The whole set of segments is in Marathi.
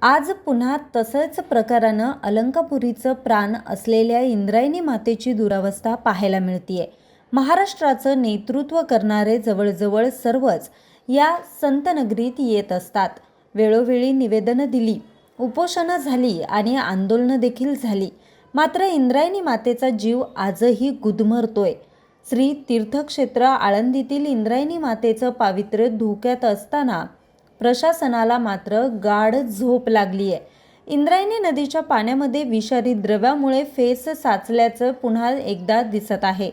आज पुन्हा तसंच प्रकारानं अलंकापुरीचं प्राण असलेल्या इंद्रायणी मातेची दुरावस्था पाहायला मिळतीये. महाराष्ट्राचं नेतृत्व करणारे जवळजवळ सर्वच या संतनगरीत येत असतात. वेळोवेळी निवेदनं दिली, उपोषणं झाली आणि आंदोलनं देखील झाली. मात्र इंद्रायणी मातेचा जीव आजही गुदमरतोय. श्री तीर्थक्षेत्र आळंदीतील इंद्रायणी मातेचं पावित्र्य धोक्यात असताना प्रशासनाला मात्र गाढ झोप लागली आहे. इंद्रायणी नदीच्या पाण्यामध्ये विषारी द्रव्यामुळे फेस साचल्याचं पुन्हा एकदा दिसत आहे.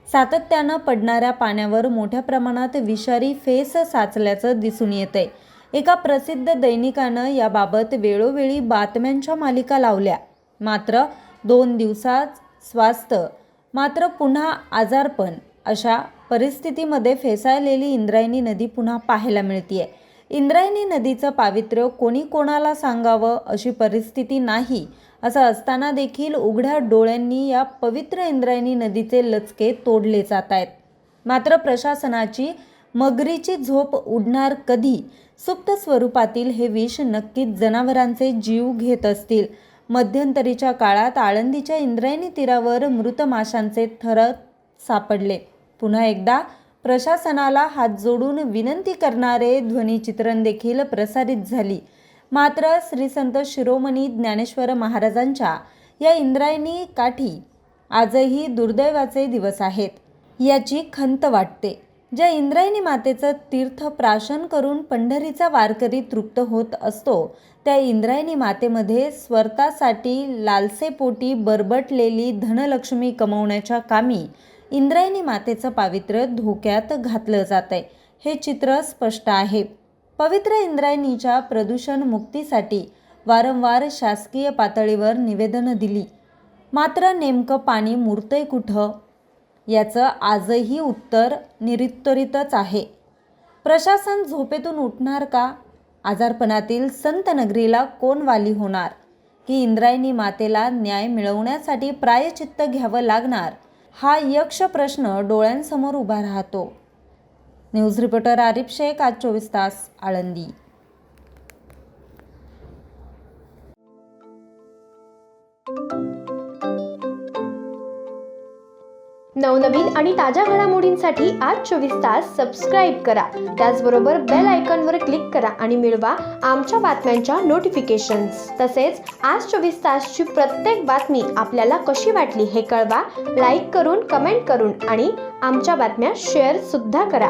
सातत्यानं पडणाऱ्या पाण्यावर मोठ्या प्रमाणात विषारी फेस साचल्याचं दिसून येतंय. एका प्रसिद्ध दैनिकानं याबाबत वेळोवेळी बातम्यांच्या मालिका लावल्या. मात्र 2 दिवसात स्वास्थ्य मात्र पुन्हा आजारपण अशा परिस्थितीमध्ये फेसाळलेली इंद्रायणी नदी पुन्हा पाहायला मिळतीये. इंद्रायणी नदीचं पावित्र्य कोणी कोणाला सांगावं अशी परिस्थिती नाही असं असताना देखील उघड्या डोळ्यांनी या पवित्र इंद्रायणी नदीचे लचके तोडले जात आहेत. मात्र प्रशासनाची मगरीची झोप उडणार कधी? सुप्त स्वरूपातील हे विष नक्कीच जनावरांचे जीव घेत असतील. मध्यंतरीच्या काळात आळंदीच्या इंद्रायणी तीरावर मृत माशांचे थर सापडले. पुन्हा एकदा प्रशासनाला हात जोडून विनंती करणारे ध्वनिचित्रण देखील प्रसारित झाली. मात्र श्री संत शिरोमणी ज्ञानेश्वर महाराजांच्या या इंद्रायणी काठी आजही दुर्दैवाचे दिवस आहेत याची खंत वाटते. ज्या इंद्रायणी मातेचं तीर्थ प्राशन करून पंढरीचा वारकरी तृप्त होत असतो, त्या इंद्रायणी मातेमध्ये स्वतःसाठी लालसेपोटी बरबटलेली धनलक्ष्मी कमवण्याच्या कामी इंद्रायणी मातेचं पावित्र्य धोक्यात घातलं जातंय हे चित्र स्पष्ट आहे. पवित्र इंद्रायणीच्या प्रदूषण मुक्तीसाठी वारंवार शासकीय पातळीवर निवेदनं दिली. मात्र नेमकं पाणी मुरतंय कुठं याचं आजही उत्तर निरुत्तरितच आहे. प्रशासन झोपेतून उठणार का? आजारपणातील संत नगरीला कोण वाली होणार? की इंद्रायणी मातेला न्याय मिळवण्यासाठी प्रायचित्त घ्यावं लागणार? हा यक्ष प्रश्न डोळ्यांसमोर उभा राहतो. न्यूज रिपोर्टर आरिफ शेख, आज 24 तास, आळंदी. नवनवीन आणि ताज्या घडामोडींसाठी आज 24 तास सबस्क्राईब करा. त्याचबरोबर बेल आयकॉनवर क्लिक करा आणि मिळवा आमच्या बातम्यांच्या नोटिफिकेशन्स. तसेच आज 24 तासची प्रत्येक बातमी आपल्याला कशी वाटली हे कळवा. लाईक करून, कमेंट करून आणि आमच्या बातम्या शेअर सुद्धा करा.